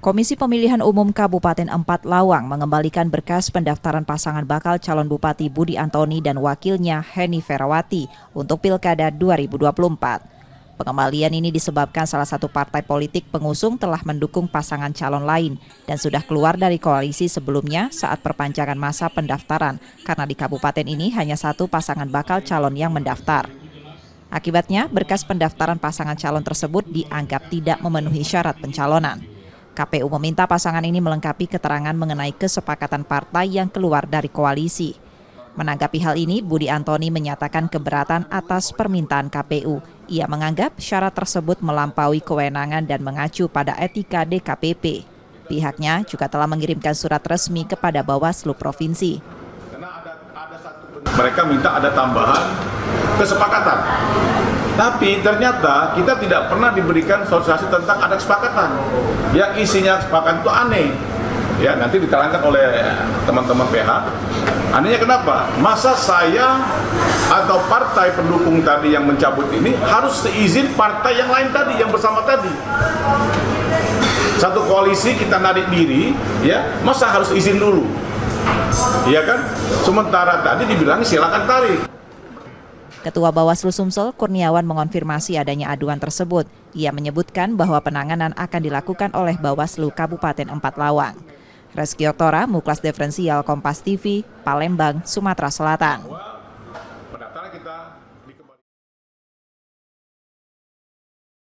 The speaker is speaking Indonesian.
Komisi Pemilihan Umum Kabupaten Empat Lawang mengembalikan berkas pendaftaran pasangan bakal calon Bupati Budi Antoni dan wakilnya Heni Ferawati untuk Pilkada 2024. Pengembalian ini disebabkan salah satu partai politik pengusung telah mendukung pasangan calon lain dan sudah keluar dari koalisi sebelumnya saat perpanjangan masa pendaftaran karena di kabupaten ini hanya satu pasangan bakal calon yang mendaftar. Akibatnya, berkas pendaftaran pasangan calon tersebut dianggap tidak memenuhi syarat pencalonan. KPU meminta pasangan ini melengkapi keterangan mengenai kesepakatan partai yang keluar dari koalisi. Menanggapi hal ini, Budi Antoni menyatakan keberatan atas permintaan KPU. Ia menganggap syarat tersebut melampaui kewenangan dan mengacu pada etika DKPP. Pihaknya juga telah mengirimkan surat resmi kepada Bawaslu Provinsi. Mereka minta ada tambahan kesepakatan. Tapi ternyata kita tidak pernah diberikan sosialisasi tentang ada kesepakatan. Yang isinya kesepakatan itu aneh. Ya, nanti diterangkan oleh teman-teman PH. Anehnya kenapa? Masa saya atau partai pendukung tadi yang mencabut ini harus seizin partai yang lain tadi, yang bersama tadi. Satu koalisi kita narik diri, ya, masa harus izin dulu? Iya kan? Sementara tadi dibilang silakan tarik. Ketua Bawaslu Sumsel, Kurniawan, mengonfirmasi adanya aduan tersebut. Ia menyebutkan bahwa penanganan akan dilakukan oleh Bawaslu Kabupaten Empat Lawang. Reski Oktora, Muklas Diferensial, Kompas TV, Palembang, Sumatera Selatan.